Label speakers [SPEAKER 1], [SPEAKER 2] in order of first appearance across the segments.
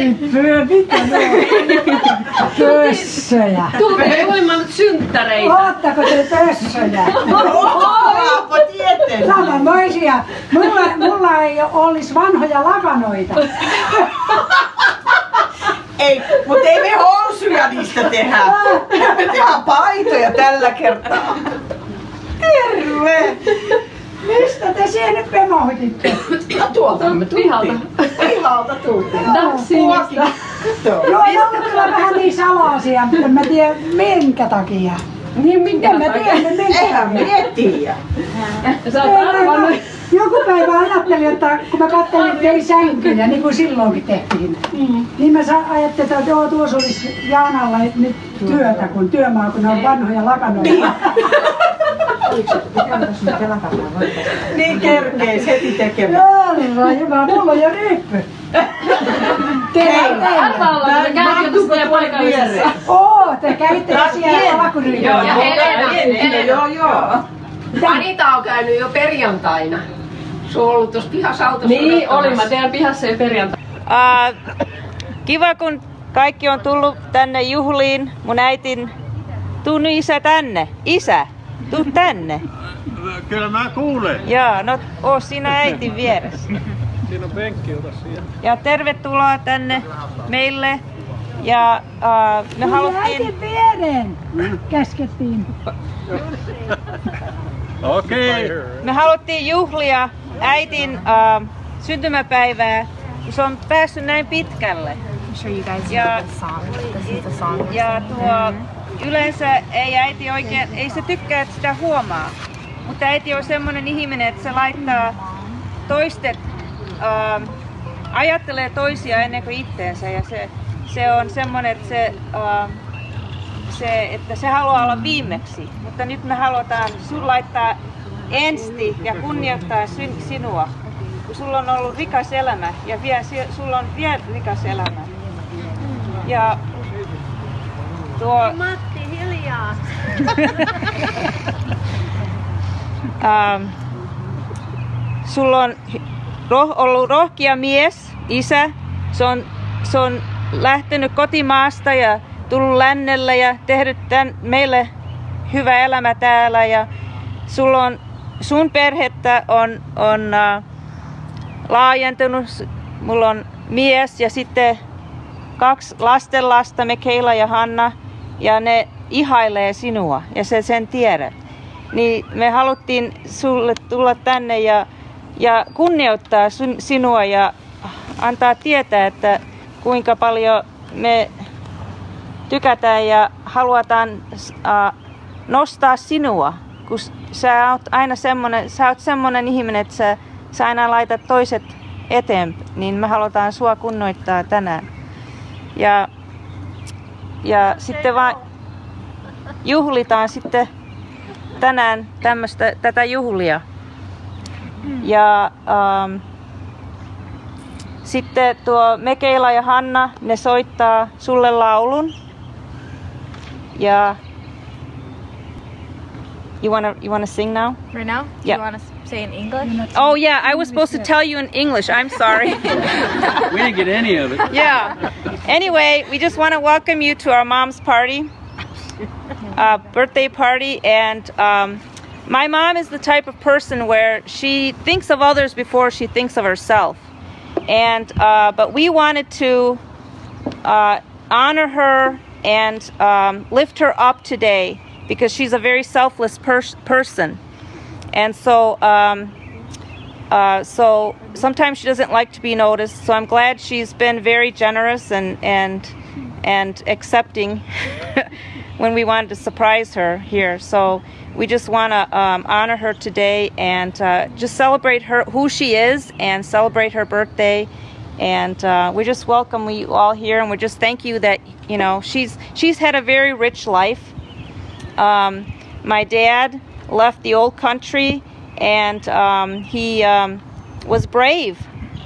[SPEAKER 1] Ryyppyä, mitä ne on? Pössöjä.
[SPEAKER 2] Tuutte juhlimaan nyt synttäreitä.
[SPEAKER 1] Oottako te pössöjä?
[SPEAKER 3] Ollaanpa tietenkin.
[SPEAKER 1] Samanmoisia. Mulla ei olisi vanhoja lakanoita.
[SPEAKER 3] Ei, mutta ei me housuja niistä tehdä. Me tehdään paitoja tällä kertaa. Terve!
[SPEAKER 1] Mistä te siellä nyt pemohditte?
[SPEAKER 3] No tuolta me tultiin. Pihalta tultiin.
[SPEAKER 2] Taksimista.
[SPEAKER 1] Joo, ne on kyllä vähän niin salaisia, mutta en mä tiedä minkä takia.
[SPEAKER 2] Niin minkä
[SPEAKER 1] En mä tiedä minkä
[SPEAKER 3] Eihän
[SPEAKER 1] takia.
[SPEAKER 3] minä tiedä.
[SPEAKER 2] Sä oot arvannut.
[SPEAKER 1] Joku päivä ajattelin, että kun mä katselin tein sänkyjä, niin kuin silloinkin tehtiin, niin mä ajattelin, että joo, tuossa olisi Jaanalla nyt työtä, kun työmaa, kun ne on vanhoja lakanoita.
[SPEAKER 3] Niin kerkeis heti tekemään.
[SPEAKER 1] Herra Jumala, mulla on jo ryyppy.
[SPEAKER 2] Anna olla, kun sä käyt jo tässä paikallisessa.
[SPEAKER 1] Te kävitte siellä alkuryypyllä.
[SPEAKER 2] Ja Helena.
[SPEAKER 3] Joo.
[SPEAKER 4] Anita on käynyt jo perjantaina. Se on ollut tuossa pihassa autossa
[SPEAKER 2] Niin,
[SPEAKER 4] odottamassa.
[SPEAKER 2] olin mä teidän pihassa jo perjantaina.
[SPEAKER 5] Kiva, kun kaikki on tullut tänne juhliin. Mun äitin, tuu nyt isä tänne. Isä, tuu tänne.
[SPEAKER 6] Kyllä mä kuulen.
[SPEAKER 5] Joo, no oo siinä äitin vieressä.
[SPEAKER 6] Siinä on penkki, ota siihen.
[SPEAKER 5] Ja tervetuloa tänne meille. Ja me haluttiin...
[SPEAKER 1] Äitin viereen käskettiin.
[SPEAKER 6] Okei.
[SPEAKER 5] Me haluttiin juhlia äitin syntymäpäivää, kun se on päässyt näin pitkälle. Ja yleensä ei äiti oikein, ei se tykkää, että sitä huomaa. Mutta äiti on semmoinen ihminen, että se laittaa toistet, ajattelee toisia ennen kuin itteensä. Ja se on semmoinen, että että se haluaa olla viimeksi. Mutta nyt me halutaan sun laittaa ensti ja kunnioittaa sinua. Kun sulla on ollut rikas elämä ja sulla on vielä rikas elämä. Ja
[SPEAKER 7] Matti, hiljaa.
[SPEAKER 5] Sulla on ollut rohkea mies, isä. Se on lähtenyt kotimaasta ja tullut lännelle ja tehnyt meille hyvä elämä täällä. Ja sun perhettä on laajentunut. Mulla on mies ja sitten 2 lastenlasta, Mikaela ja Hanna. Ja ne ihailee sinua ja sen tiedät. Niin me haluttiin sulle tulla tänne ja kunnioittaa sinua ja antaa tietää, että kuinka paljon me tykätään ja halutaan nostaa sinua. Kun sä oot aina semmonen ihminen, että sä aina laitat toiset eteen, niin me halutaan sua kunnioittaa tänään. Ja sitten vaan juhlitaan sitten tänään tätä juhlia. Ja sitten tuo Mikaela ja Hanna, ne soittaa sulle laulun. Ja you wanna sing now?
[SPEAKER 7] Right now? Do
[SPEAKER 5] Yeah.
[SPEAKER 7] you want to say in English?
[SPEAKER 5] Oh yeah, I was supposed to tell you in English. I'm sorry.
[SPEAKER 6] We didn't get any of it.
[SPEAKER 5] Yeah. Anyway, we just want to welcome you to our mom's party, birthday party, and my mom is the type of person where she thinks of others before she thinks of herself, and but we wanted to honor her and lift her up today because she's a very selfless person, and so sometimes she doesn't like to be noticed. So I'm glad she's been very generous and accepting when we wanted to surprise her here. So we just want to honor her today and just celebrate who she is and celebrate her birthday. And we just welcome you all here, and we just thank you that she's had a very rich life. My dad left the old country, and he was brave.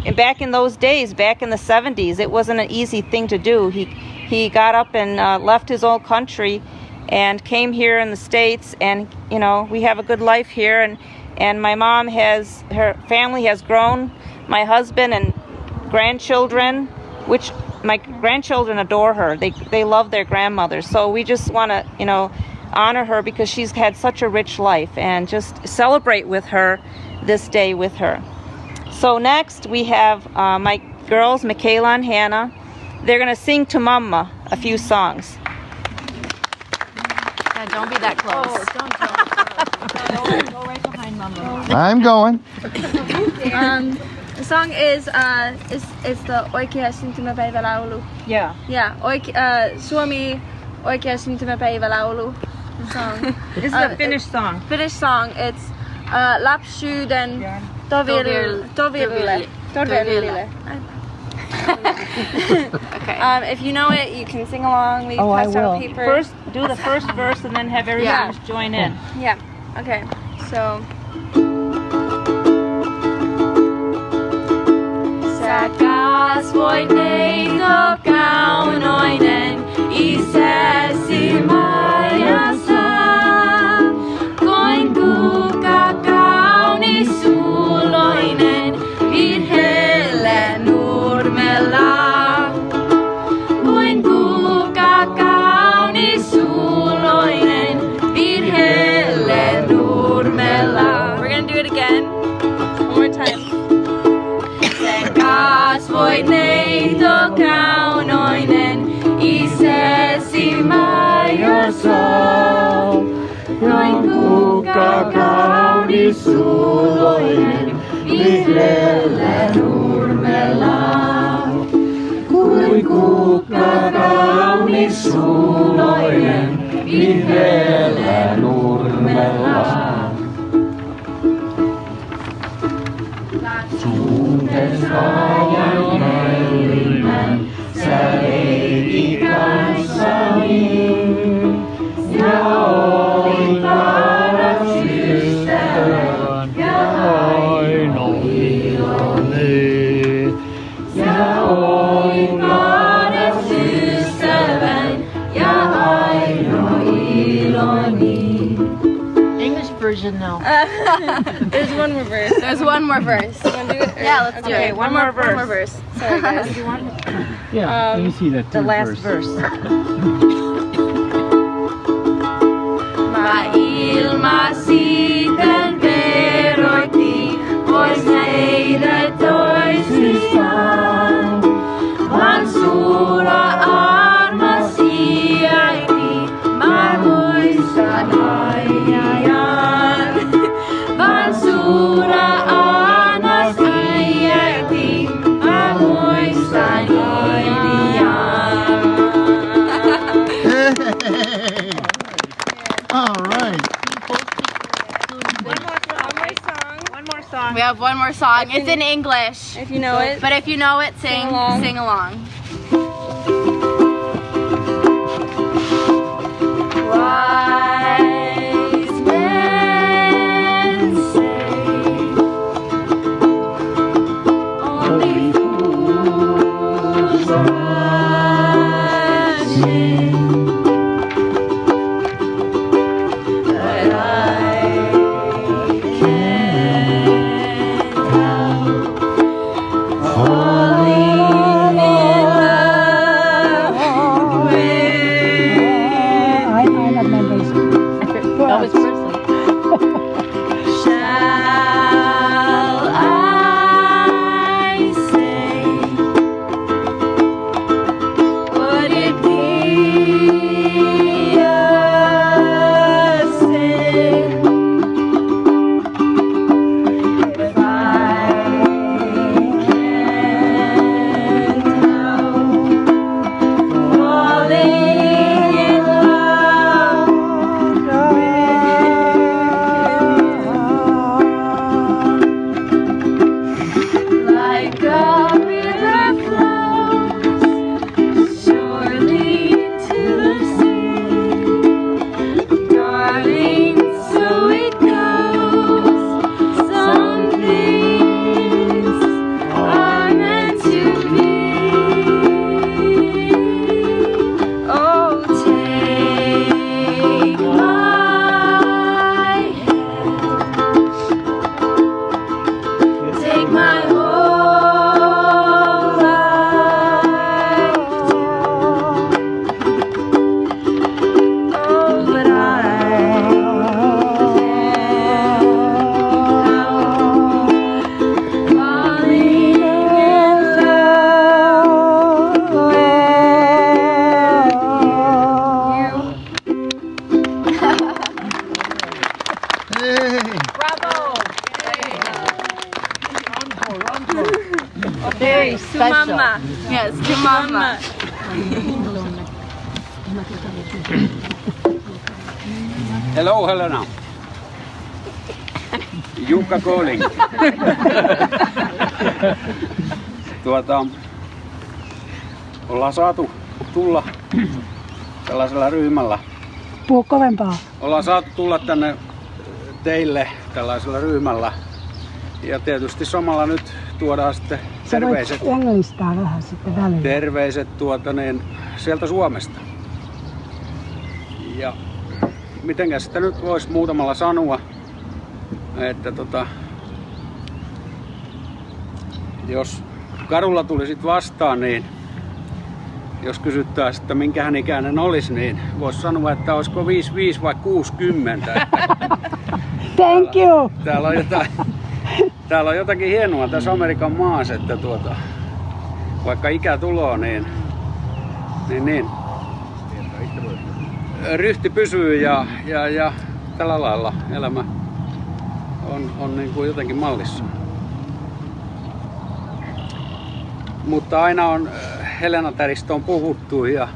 [SPEAKER 5] And back in those days, back in the 70s, it wasn't an easy thing to do. He got up and left his old country and came here in the States, and we have a good life here. And my mom her family has grown. My husband and grandchildren, which my grandchildren adore her. They love their grandmother. So we just want to, you know, honor her because she's had such a rich life and just celebrate with her this day with her. So next we have my girls, Michaela and Hannah. They're going to sing to Mama a few songs.
[SPEAKER 7] Yeah, don't be that close. Go right behind Mama.
[SPEAKER 8] I'm going.
[SPEAKER 7] The song is the Oikea syntymäpäivälaulu.
[SPEAKER 5] Yeah.
[SPEAKER 7] Yeah, Suomi Oikea syntymäpäivälaulu song.
[SPEAKER 5] This is a Finnish song.
[SPEAKER 7] Finnish song. It's lapsuuden toville. Okay. If you know it, you can sing along. We passed out papers.
[SPEAKER 5] First, do the first verse and then have everybody just join in.
[SPEAKER 7] Yeah. Okay. So. Sä kasvoit neito kaunoinen isäsi maajassa. Koin kuka kaunis suuloinen virheellä nurmella. Koin kuka kaunis suuloinen virheellä nurmella. We're gonna do it again. One more time. Kasvoit neito kaunoinen isäsi majossa. Noin kuka kaunis suuloinen vihreällä nurmella. Kuin kuka kaunis suuloinen vihreällä nurmella. Suuntes ajan näylimän, sä leikit kanssani. Ja oli paras ystävä, ja ainoa iloni. Ja oli paras ystävän, ja ainoa iloni.
[SPEAKER 2] English version now.
[SPEAKER 7] There's one more verse. There's one more verse. You wanna do it? Yeah, let's do it.
[SPEAKER 5] One more verse.
[SPEAKER 7] One more verse. Sorry, guys.
[SPEAKER 6] Yeah, let me see that
[SPEAKER 5] The last verse.
[SPEAKER 7] Mä ilmasitän veroitti, pois meidät toisistaan. Vaan sulla armasi äiti, mä muistan ajan. Vaan sulla armasi äiti, mä muistan ajan.
[SPEAKER 8] All right.
[SPEAKER 5] One more song.
[SPEAKER 7] We have one more song. It's in English.
[SPEAKER 2] If you know it.
[SPEAKER 7] But if you know it, sing along. Wise men say only fools rush in, but I can't help falling in love with
[SPEAKER 1] I remember.
[SPEAKER 2] Elvis Presley.
[SPEAKER 7] Shall I say, would it be a sin if I can't help falling in love with Very special. To mama. Yes, to mama.
[SPEAKER 8] Hello, Helena. Jukka calling. Ollaan saatu tulla tällaisella ryhmällä.
[SPEAKER 1] Puhu kovempaa.
[SPEAKER 8] Ollaan saatu tulla tänne teille tällaisella ryhmällä. Ja tietysti samalla nyt tuodaan sitten terveiset.
[SPEAKER 1] Sä voit englistää vähän sitten välillä.
[SPEAKER 8] Terveiset sieltä Suomesta. Ja mitenkäs sitä nyt voisi muutamalla sanoa, että jos kadulla tulisit vastaan, niin jos kysyttäisiin, että minkähän ikäinen olisi, niin voisi sanoa, että olisiko 55 vai 60.
[SPEAKER 1] Thank you!
[SPEAKER 8] Täällä on jotakin hienoa tässä Amerikan maassa, että vaikka ikä tulee, niin ryhti pysyy ja tällä lailla elämä on niin kuin jotenkin mallissa. Mutta aina on Helena-täristä on puhuttu ja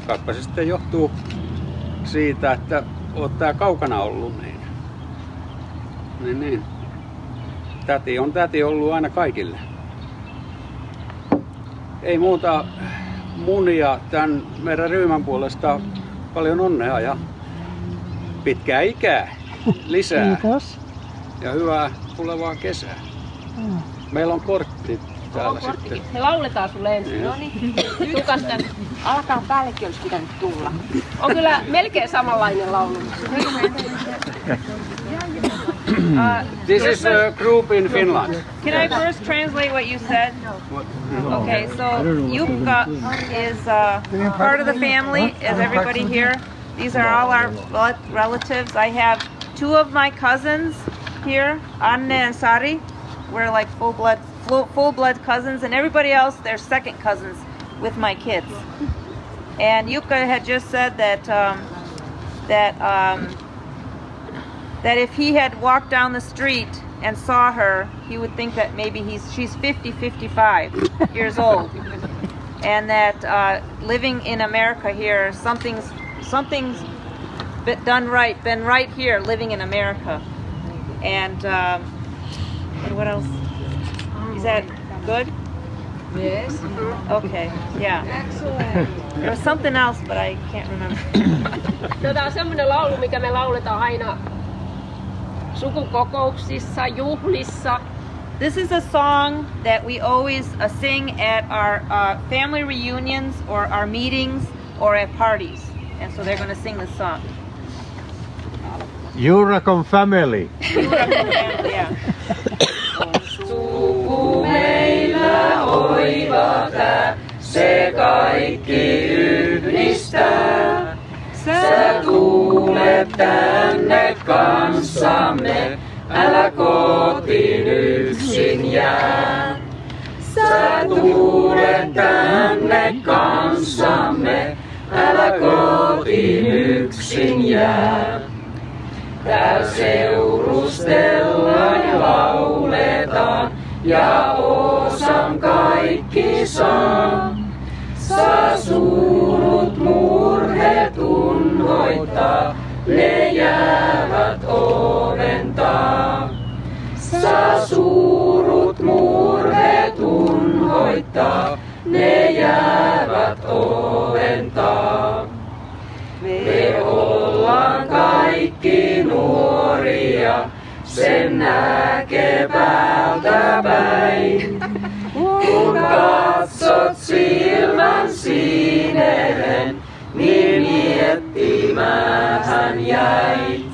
[SPEAKER 8] kaipa se sitten johtuu siitä, että oot tää kaukana ollut, niin. Täti on täti ollut aina kaikille. Ei muuta mun ja tämän meidän ryhmän puolesta paljon onnea ja pitkää ikää lisää.
[SPEAKER 1] Kiitos.
[SPEAKER 8] Ja hyvää tulevaa kesää. Meillä on kortti täällä sitten.
[SPEAKER 4] Me lauletaan sulle ensin. No niin. Tukas tän.
[SPEAKER 7] Alkaa päällekin olisi pitänyt tulla.
[SPEAKER 4] On kyllä melkein samanlainen laulu.
[SPEAKER 8] This is a group in Finland.
[SPEAKER 5] Can I first translate what you said? Okay, so Jukka is part of the family, as everybody here. These are all our relatives. I have 2 of my cousins here, Anne and Sari. We're like full blood cousins, and everybody else, they're second cousins with my kids. And Jukka had just said that if he had walked down the street and saw her, he would think that maybe she's 55 years old, and that living in America here, something's been right here, living in America. And what else? Is that good?
[SPEAKER 4] Yes.
[SPEAKER 5] Okay, yeah.
[SPEAKER 4] Excellent.
[SPEAKER 5] There was something else, but I can't remember.
[SPEAKER 4] Tämä on semmoinen laulu, mikä me lauletaan aina sukukokouksissa, juhlissa.
[SPEAKER 5] This is a song that we always sing at our family reunions or our meetings or at parties. And so they're going to sing this song.
[SPEAKER 9] Jurakon family.
[SPEAKER 5] Jurakon family, yeah.
[SPEAKER 3] Suku meillä oiva tää, se kaikki yhdistää. Sä tulet tänne kanssamme, älä kotiin yksin jää. Sä tulet tänne kanssamme, älä kotiin yksin jää. Tääl seurustellaan ja lauletaan, ja osan kaikki saa. Saa surut murheet unhoittaa, ne jäävät oven taa. Saa surut murheet unhoittaa, ne jäävät oven taa. Me ollaan kaikki nuoria, sen näkee päältä päin. Kun katsot silmän sineen, niin miettimään jäit.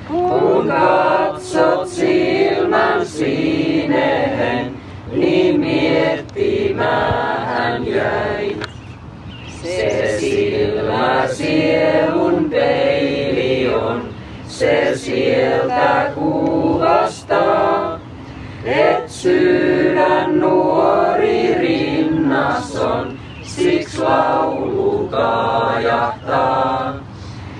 [SPEAKER 3] Kun katsot silmän sineen, niin miettimään jäit. Se silmä sielun peili on, se sieltä kuvastaa. Et sydän nuori rinnas on, siksi laulu kaajahtaa.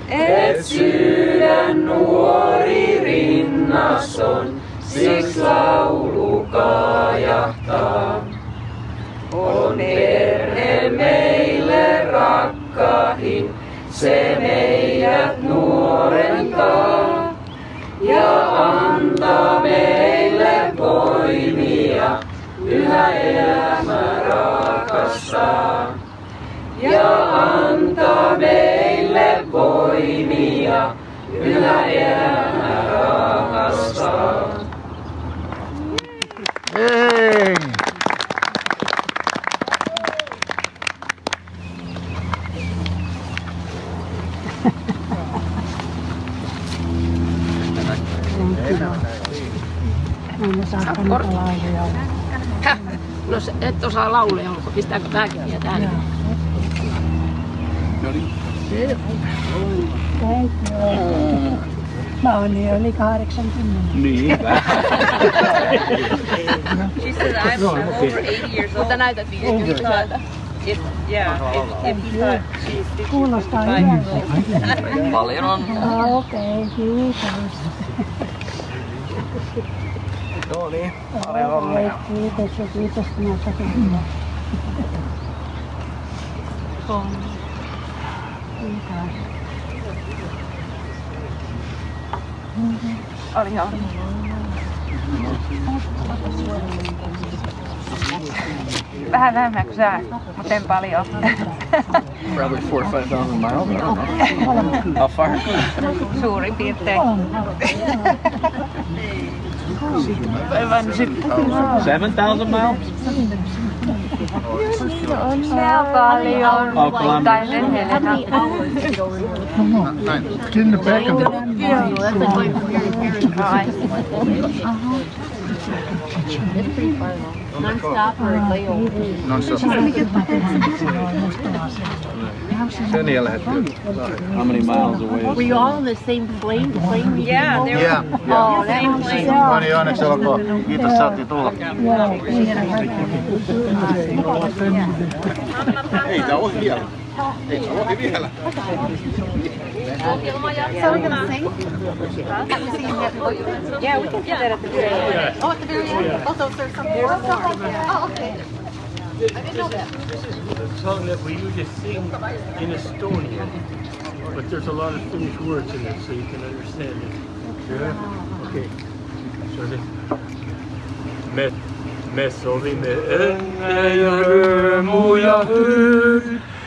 [SPEAKER 3] Et sydän nuori rinnas on, siksi laulu kaajahtaa. perhe meille rakkahin, se meidät nuorentaa ja antaa meille voimia yhä elämä rakastaa. Ja antaa meille voimia yhä elämä rakastaa.
[SPEAKER 6] Hey.
[SPEAKER 4] No et osaa lauleja, onko pistääkö backia tänne?
[SPEAKER 1] Mä oon yli 80.
[SPEAKER 6] Niin, vähän.
[SPEAKER 5] She said I'm over 80 years old.
[SPEAKER 7] Mutta näytät 50.
[SPEAKER 5] If he thought she's
[SPEAKER 1] Kuulostaa
[SPEAKER 5] 55.
[SPEAKER 1] hyvältä.
[SPEAKER 3] Paljon on.
[SPEAKER 1] Okei, kiitos.
[SPEAKER 3] No niin, paljon onnea.
[SPEAKER 1] Kiitos ja kiitos kun olet tullut.
[SPEAKER 7] Oli ihan. Vähän vähemmän kuin sä, mutta en paljon.
[SPEAKER 3] Probably 4,000 or 5,000 miles. I don't know. How far?
[SPEAKER 7] Suurin piirtein.
[SPEAKER 6] 7,000 miles?
[SPEAKER 7] Onnea paljon. Tai sen Helena.
[SPEAKER 6] Get in the back of it.
[SPEAKER 2] Non-stop or layover?
[SPEAKER 6] Non-stop. Sen ei lähdetty. How many miles away?
[SPEAKER 2] Were you all in the same plane?
[SPEAKER 5] Yeah, they were
[SPEAKER 9] Yeah,
[SPEAKER 5] all the same plane.
[SPEAKER 9] No niin, onneksi olkoon. Kiitos, saatiin tulla.
[SPEAKER 8] Ei tää ohi vielä. Ei tää ohi vielä.
[SPEAKER 7] So we're gonna sing? At the singing at the
[SPEAKER 5] Yeah, we can do that at the very end.
[SPEAKER 7] Oh, at the very end? Oh, so there's something more stuff like that? Oh, okay. I didn't know that.
[SPEAKER 6] The song that we usually sing in Estonian, but there's a lot of Finnish words in it, so you can understand it. Yeah? Okay. So me sovimme ennen ja römuja hyr.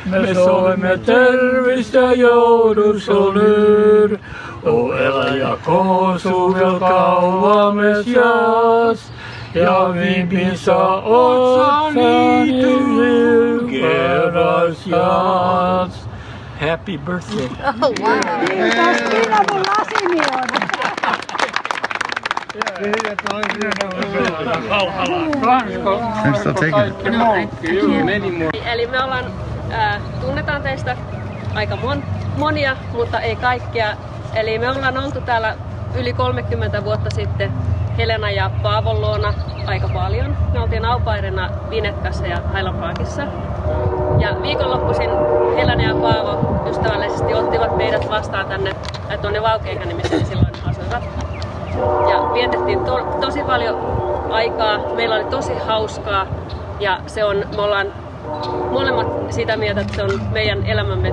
[SPEAKER 6] Me sovimme tervistä joulusolyr. O elä ja koosu vielä kauames jaas. Ja viimisa otsani keräs jaas. Happy birthday.
[SPEAKER 7] Oh, wow.
[SPEAKER 1] Kiitos, kyllä mun lasini on.
[SPEAKER 9] Thanks for taking it.
[SPEAKER 10] Eli me tunnetaan teistä aika monia, mutta ei kaikkia. Eli me ollaan oltu täällä yli 30 vuotta sitten Helena ja Paavon luona aika paljon. Me oltiin aupairina Vinetkassa ja Highland Parkissa. Ja viikonloppuisin Helena ja Paavo ystävällisesti ottivat meidät vastaan tuonne Vaukeihän, missä he silloin asuivat. Ja vietettiin tosi paljon aikaa. Meillä oli tosi hauskaa ja me ollaan molemmat sitä mieltä, että se on meidän elämämme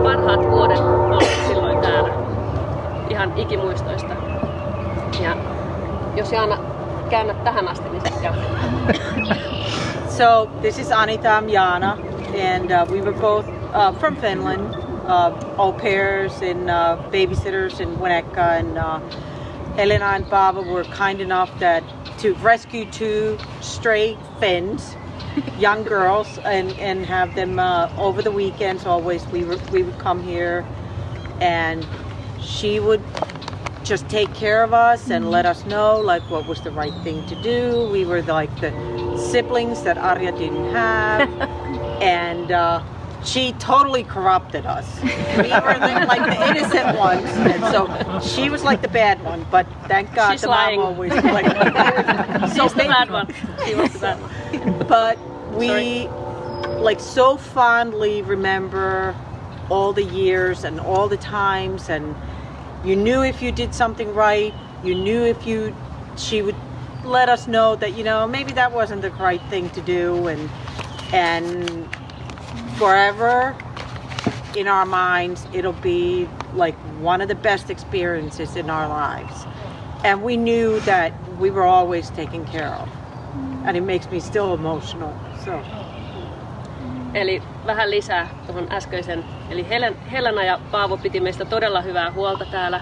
[SPEAKER 10] parhaat vuodet ollut silloin täällä. Ihan ikimuistoista. Ja jos Jaana käännät tähän asti, niin sitten
[SPEAKER 3] So this is Anita, I'm Jana, and we were both from Finland, au pairs and babysitters in Winnetka, and Helena and Paavo were kind enough to rescue 2 stray Finns, young girls, and have them over the weekends. Always we would come here, and she would just take care of us and let us know like what was the right thing to do. We were like the siblings that Arja didn't have, and she totally corrupted us. We were like the innocent ones, and so she was like the bad one. But thank God
[SPEAKER 10] She's
[SPEAKER 3] the
[SPEAKER 10] lying.
[SPEAKER 3] mom always like
[SPEAKER 10] She's the bad one. She was the bad one.
[SPEAKER 3] But we like so fondly remember all the years and all the times, and you knew if you did something right, you knew if she would let us know that, you know, maybe that wasn't the right thing to do, and and forever in our minds it'll be like one of the best experiences in our lives. And we knew that we were always taken care of. And it makes me still emotional. So.
[SPEAKER 10] Eli vähän lisää tuohon äskeisen. Eli Helena ja Paavo piti meistä todella hyvää huolta täällä.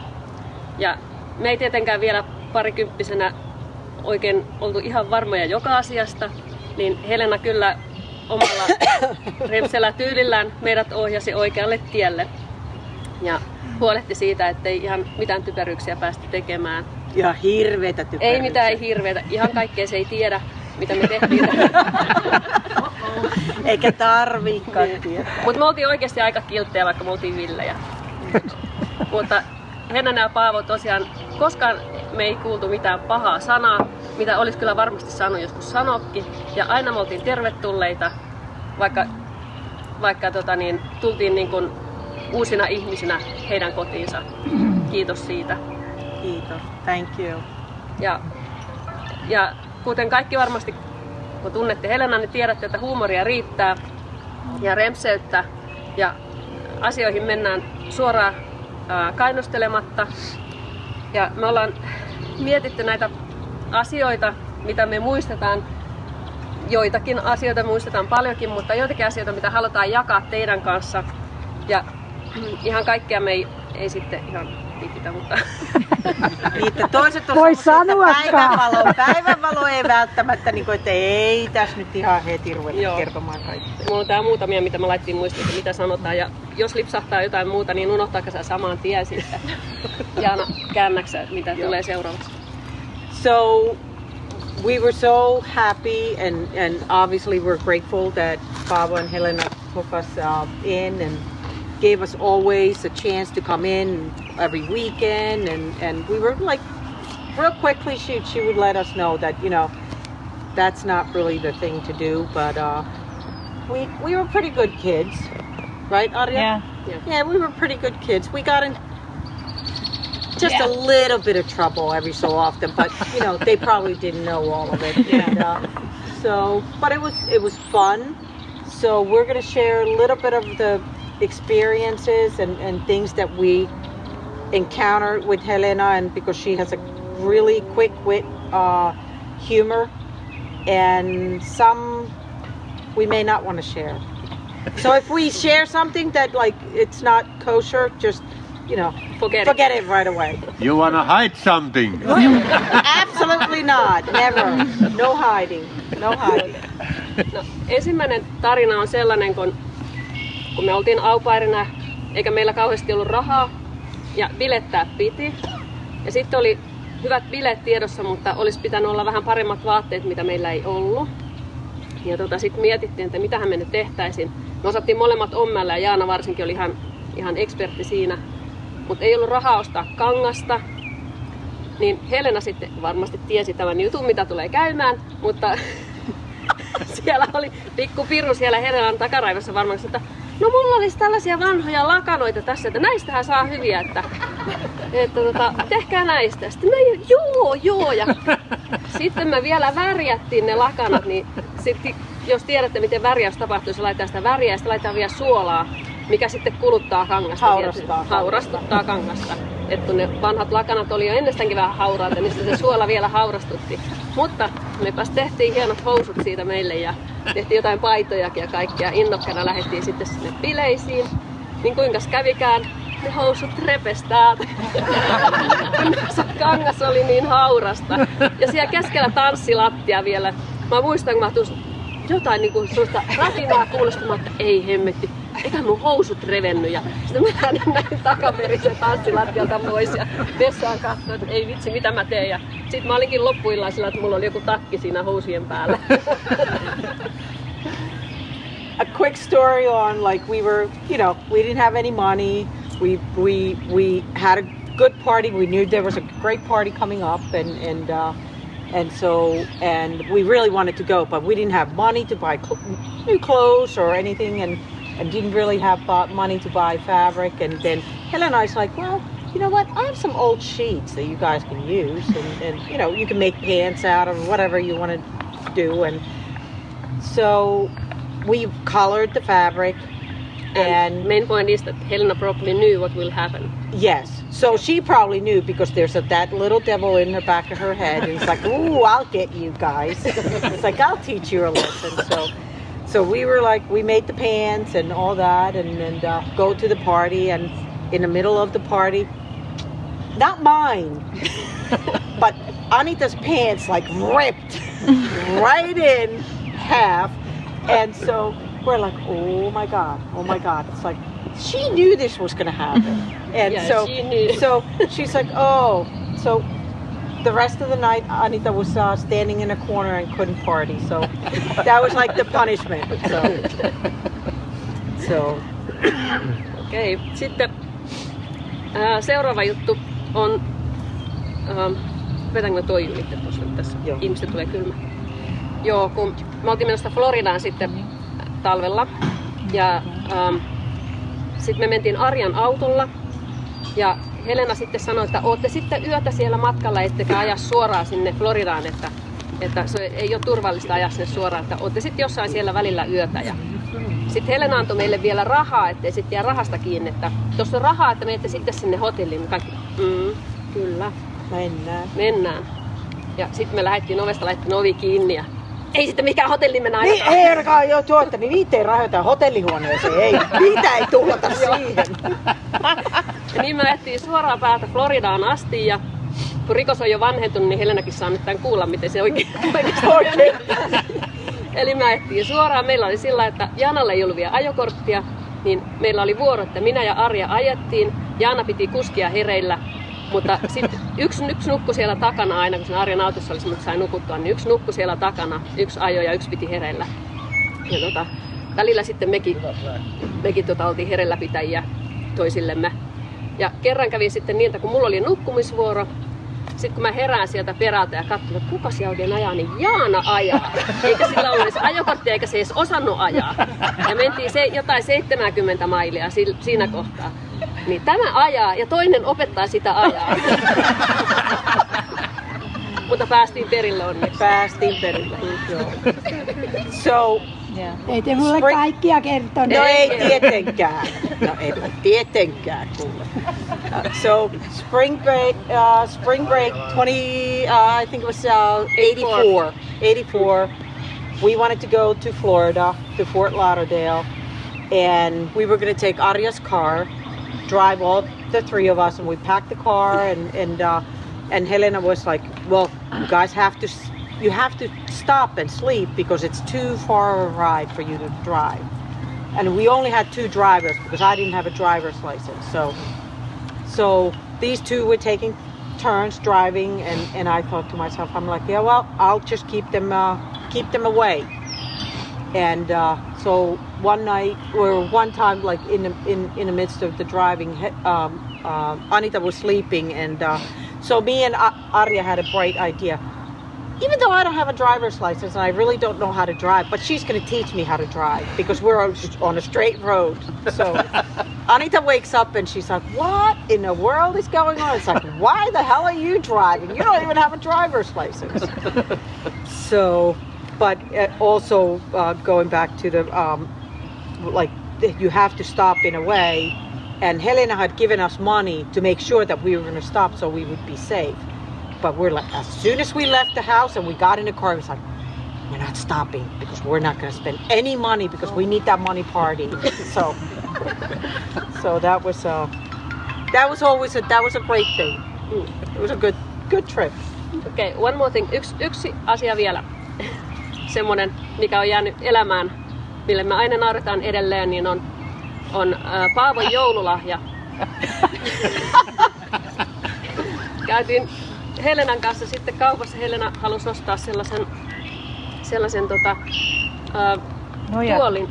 [SPEAKER 10] Ja me ei tietenkään vielä parikymppisenä oikein oltu ihan varmoja joka asiasta, niin Helena kyllä omalla repsellä tyylillään meidät ohjasi oikealle tielle. Ja huolehti siitä, ettei ihan mitään typeryyksiä päästä tekemään.
[SPEAKER 3] Ja hirveitä typeryyksiä.
[SPEAKER 10] Ei mitään hirveitä. Ihan kaikkea se ei tiedä, mitä me tehtiin.
[SPEAKER 3] Eikä tarvikaan tietää.
[SPEAKER 10] Mutta me oltiin oikeasti aika kilttejä, vaikka me oltiin villejä. Mutta Helena ja Paavo tosiaan, koskaan me ei kuultu mitään pahaa sanaa, mitä olisi kyllä varmasti saanut joskus sanoakin. Ja aina me oltiin tervetulleita, vaikka tultiin niin kuin uusina ihmisinä heidän kotiinsa. Kiitos siitä.
[SPEAKER 3] Kiitos. Thank you.
[SPEAKER 10] Ja kuten kaikki varmasti, kun tunnette Helenan, niin tiedätte, että huumoria riittää ja remseyttä ja asioihin mennään suoraan kainostelematta. Ja me ollaan mietitty näitä asioita, mitä me muistetaan. Joitakin asioita muistetaan paljonkin, mutta joitakin asioita, mitä halutaan jakaa teidän kanssa. Ja ihan kaikkea me ei sitten ihan viititä, mutta...
[SPEAKER 3] Niitä toiset on päivänvalo ei välttämättä, niin kuin, että ei tässä nyt ihan heti ruveta kertomaan kaikkea.
[SPEAKER 10] Mulla on tää muutamia, mitä mä laittiin muistiin, mitä sanotaan. Ja jos lipsahtaa jotain muuta, niin unohtaako sä samaan tien sitten? Jaana, käännäksä, mitä tulee seuraavaksi?
[SPEAKER 3] So, we were so happy and obviously we're grateful that Paavo and Helena took us in and gave us always a chance to come in every weekend, and we were like, real quickly she would let us know that, you know, that's not really the thing to do, but we were pretty good kids, right, Arja? Yeah, we were pretty good kids. We got in just a little bit of trouble every so often, but you know, they probably didn't know all of it. And, but it was fun. So we're going to share a little bit of the experiences and things that we encountered with Helena, and because she has a really quick wit, humor, and some we may not want to share. So if we share something that like it's not kosher, just, you know, forget it right away.
[SPEAKER 9] You wanna hide something?
[SPEAKER 3] Absolutely not. Never. No hiding. No hiding.
[SPEAKER 10] No, ensimmäinen tarina on sellainen, kun me oltiin au pairina, eikä meillä kauheasti ollut rahaa ja bilettää piti. Ja sitten oli hyvät bileet tiedossa, mutta olisi pitänyt olla vähän paremmat vaatteet, mitä meillä ei ollut. Ja sitten mietittiin, että mitähän me nyt tehtäisiin. Me osattiin molemmat ommällä ja Jaana varsinkin oli ihan ekspertti siinä. Mutta ei ollut rahaa ostaa kangasta. Niin Helena sitten varmasti tiesi tämän jutun, mitä tulee käymään, mutta siellä oli pikku piru siellä Helenan takaraivossa varmaan, että no mulla olisi tällaisia vanhoja lakanoita tässä, että näistähän saa hyviä, että tehkää näistä. Sitten me joo. Ja sitten me vielä värjättiin ne lakanat, niin sitten, jos tiedätte miten värjäys tapahtuu, se laitetaan sitä väriä ja sitten laitetaan vielä suolaa, mikä sitten kuluttaa kangasta. Haurastuttaa kangasta. Että ne vanhat lakanat oli jo ennestäänkin vähän hauraita, niin se suola vielä haurastutti. Mutta mepäs tehtiin hienot housut siitä meille ja tehtiin jotain paitojakin ja kaikkia. Innokkana lähdettiin sitten sinne bileisiin. Niin kuinkas kävikään, ne housut repes täältä. Se kangas oli niin haurasta. Ja siellä keskellä tanssilattia vielä. Mä muistan, kun mä tuun jotain niinku sellaista ratinaa kuulostamaan, että ei hemmetti. Eikä mun housut revennyt ja sitten mä lähdin näin takaperisen tanssilattialta pois ja vessaan katsoin, että ei vitsi mitä mä teen ja sit mä olinkin loppuillaan sillä, että mulla oli joku takki siinä housujen päällä.
[SPEAKER 3] A quick story on like we were, you know, we didn't have any money. We had a good party. We knew there was a great party coming up and we really wanted to go, but we didn't have money to buy new clothes or anything and didn't really have money to buy fabric. And then Helena is like, well, you know what? I have some old sheets that you guys can use, and you know, you can make pants out of whatever you want to do. And so we colored the fabric.
[SPEAKER 10] And main point is that Helena probably knew what will happen.
[SPEAKER 3] Yes. So she probably knew because there's that little devil in the back of her head. And it's like, ooh, I'll get you guys. It's like, I'll teach you a lesson. So we were like, we made the pants and all that and go to the party. And in the middle of the party, not mine, but Anita's pants like ripped right in half. And so we're like, oh my God. It's like, she knew this was going to happen. And
[SPEAKER 10] Yeah,
[SPEAKER 3] so,
[SPEAKER 10] she knew.
[SPEAKER 3] so she's like, oh. So the rest of the night, Anita was standing in a corner and couldn't party. So that was like the punishment. So.
[SPEAKER 10] Okei, sitten seuraava juttu on, vetänkö toi ylitte tuossa nyt tässä,
[SPEAKER 3] Joo.
[SPEAKER 10] ihmistä tulee kylmä. Joo, kun me oltiin menossa Floridaan sitten talvella ja sitten me mentiin Arjan autolla ja Helena sitten sanoi, että ootte sitten yötä siellä matkalla, ettekä aja suoraan sinne Floridaan, että se ei ole turvallista ajaa sinne suoraan, että ootte sitten jossain siellä välillä yötä. Ja sitten Helena antoi meille vielä rahaa, ettei sitten jää rahasta kiinni, että tuossa on rahaa, että menette sitten sinne hotelliin. Me kaikki, kyllä. Mennään. Ja sitten me lähdettiin ovesta, laitettiin ovi kiinni ja ei sitten mikään hotelli mennä ainakaan.
[SPEAKER 3] Ei ainakaan jo tuotta, niin niitä ei rahoita hotellihuoneeseen, ei. Niitä ei tullata siihen.
[SPEAKER 10] Ja niin me lähdettiin suoraan päältä Floridaan asti ja kun rikos on jo vanhentunut, niin Helenakin saa nyt tämän kuulla, miten se oikeasti meni. Eli me lähdettiin suoraan. Meillä oli sillä, että Jaanalle ei ollut vielä ajokorttia, niin meillä oli vuoro, että minä ja Arja ajettiin. Jaana piti kuskia hereillä, mutta sitten yksi nukkui siellä takana aina, kun sen Arjan autossa oli, mutta sai nukuttua, niin yksi nukkui siellä takana, yksi ajoi ja yksi piti hereillä. Ja välillä sitten mekin oltiin herelläpitäjiä toisillemme. Ja kerran kävi sitten niin, että kun mulla oli nukkumisvuoro, sitten kun mä herään sieltä perältä ja katson, että kuka siellä oikein ajaa, niin Jaana ajaa. Eikä sillä ollut edes ajokorttia, eikä se edes osannut ajaa. Ja mentiin jotain 70 mailia siinä kohtaa. Niin tämä ajaa ja toinen opettaa sitä ajaa. Mutta päästiin perille onneksi.
[SPEAKER 3] Päästiin perille, joo. So,
[SPEAKER 1] Ei te mulle kaikkia kertonut.
[SPEAKER 3] no ei tietenkään. No ei tietenkään kuule. So spring break 20 I think it was 84. We wanted to go to Florida, to Fort Lauderdale, and we were going to take Arya's car, drive all the three of us, and we packed the car and Helena was like, well, you guys have to stop and sleep because it's too far a ride for you to drive. And we only had two drivers because I didn't have a driver's license. So these two were taking turns driving and I thought to myself, I'm like, yeah, well, I'll just keep them away. And so one night or one time, like in the midst of the driving, Anita was sleeping and so me and Arya had a bright idea. Even though I don't have a driver's license and I really don't know how to drive, but she's going to teach me how to drive because we're on a straight road. So Anita wakes up and she's like, what in the world is going on? It's like, why the hell are you driving? You don't even have a driver's license. So, but also going back to the, like, you have to stop in a way. And Helena had given us money to make sure that we were going to stop so we would be safe. But we're like, as soon as we left the house and we got in the car, it was like, we're not stopping because we're not going to spend any money because we need that money party. So that was a great thing. It was a good trip.
[SPEAKER 10] Okay, one more thing. Yksi asia vielä. Semmoinen, mikä on jäänyt elämään, mille me aina nauretaan edelleen, niin on Paavon joululahja. Käytiin Helenan kanssa sitten kaupassa. Helena halusi ostaa sellaisen tuolin,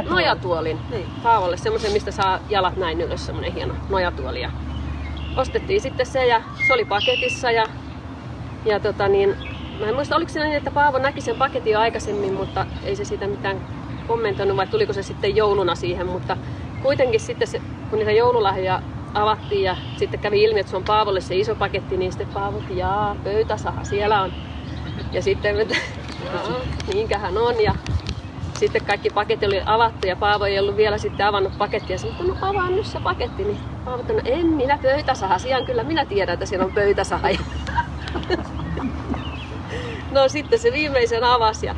[SPEAKER 10] nojatuolin Paavolle, semmoisen mistä saa jalat näin ylös, semmoinen hieno nojatuoli. Ja ostettiin sitten se ja se oli paketissa ja mä en muista oliko se niin, että Paavo näki sen paketin jo aikaisemmin, mutta ei se siitä mitään kommentoinut vai tuliko se sitten jouluna siihen, mutta kuitenkin sitten se, kun niitä joululahjoja avattiin ja sitten kävi ilmi, että se on Paavolle se iso paketti, niin sitten Paavo, pöytäsaha siellä on. Ja sitten niinkähän on. Ja sitten kaikki paketti oli avattu ja Paavo ei ollut vielä sitten avannut pakettia. Sanoin, no avaa nyt se paketti. Niin Paavo sanoi, en minä pöytäsaha. Sian kyllä minä tiedän, että siinä on pöytäsaha. No sitten se viimeisen avasi ja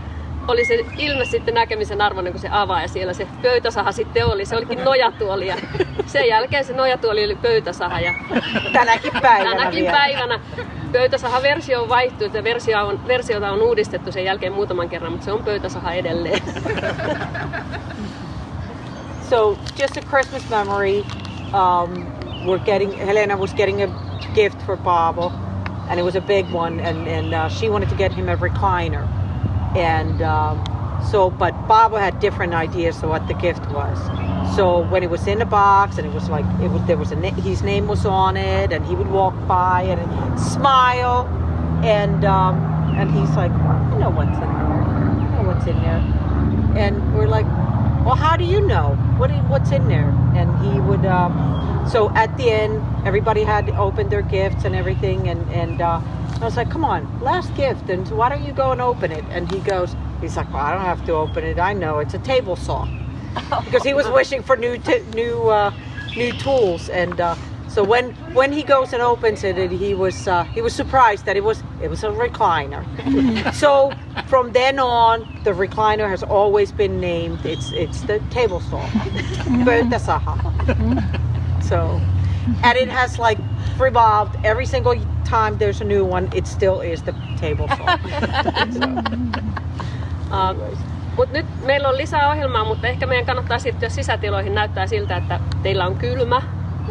[SPEAKER 10] oli se ilme sitten näkemisen arvoinen, kun se avaa ja siellä se pöytäsaha sitten oli. Se olikin nojatuoli ja sen jälkeen se nojatuoli oli pöytäsaha. Ja
[SPEAKER 3] tänäkin päivänä
[SPEAKER 10] pöytäsaha-versio on vaihtunut ja versiota on uudistettu sen jälkeen muutaman kerran, mutta se on pöytäsaha edelleen.
[SPEAKER 3] So just a Christmas memory. Helena was getting a gift for Paavo, and it was a big one, and she wanted to get him a recliner. And but Paavo had different ideas of what the gift was. So when it was in the box, and it was like his name was on it, and he would walk by and smile, and he's like, I know what's in there. I know what's in there. And we're like, well, how do you know what's in there? And he would. So at the end, everybody had opened their gifts and everything, and I was like, come on, last gift, and so why don't you go and open it? And he's like, well, I don't have to open it. I know, it's a table saw. Because he was wishing for new tools, and so when he goes and opens it, he was surprised that it was a recliner. So from then on, the recliner has always been named. It's the table saw, pöytäsaha. So, and it has like revolved every single time there's a new one. It still is the table saw.
[SPEAKER 10] Mutta nyt meillä on lisää ohjelmaa, mutta ehkä meidän kannattaa siirtyä sisätiloihin. Näyttää siltä, että teillä on kylmä.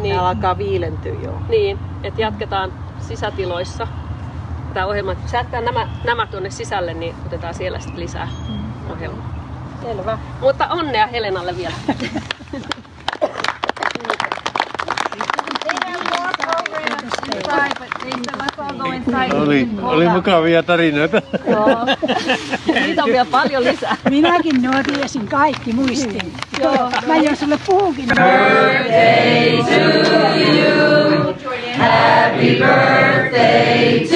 [SPEAKER 10] Niin,
[SPEAKER 3] alkaa viilentyä jo.
[SPEAKER 10] Niin, että jatketaan sisätiloissa tämä ohjelma. Säättää nämä tuonne sisälle, niin otetaan siellä sitten lisää ohjelmaa.
[SPEAKER 3] Selvä.
[SPEAKER 10] Mutta onnea Helenalle vielä.
[SPEAKER 9] Oli mukavia tarinoita.
[SPEAKER 10] Joo. Niitä on vielä paljon lisää.
[SPEAKER 1] Minäkin tiesin kaikki, muistin. Joo. Mä jo sulle puhukin.
[SPEAKER 11] Birthday to you. Happy birthday to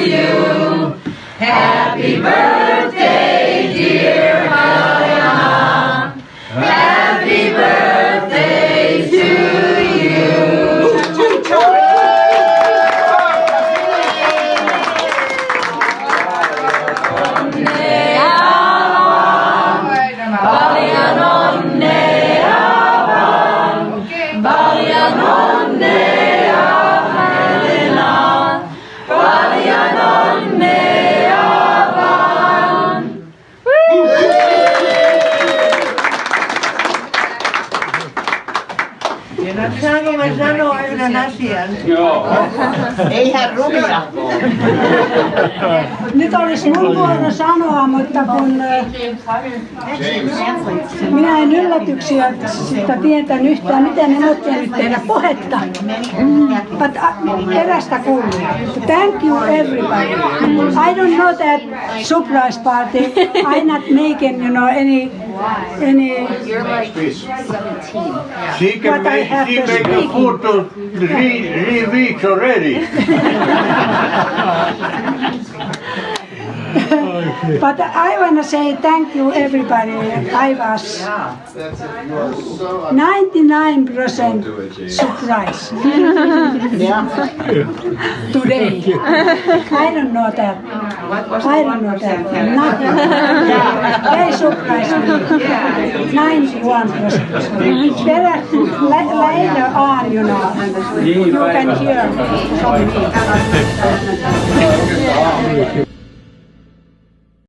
[SPEAKER 11] you. Happy birthday, dear Helena. Happy birthday to you.
[SPEAKER 12] Saanko mä sanoa yhden asian?
[SPEAKER 8] Joo.
[SPEAKER 12] Eihän rumia.
[SPEAKER 1] Nyt olisi mun vuoro sanoa, mutta kun minä en yllätyksiä tietänyt yhtään, miten en ole tiennyt tehdä puhetta. Erästä kuuluu. Thank you everybody. I don't know that surprise party. I'm not making, any
[SPEAKER 11] You're like 17.
[SPEAKER 9] She can make a food to 3 weeks already.
[SPEAKER 1] But I want to say thank you everybody. I was 99% surprised today. I don't know that. Nothing. They surprised me. 91%. Later on, you can hear from me.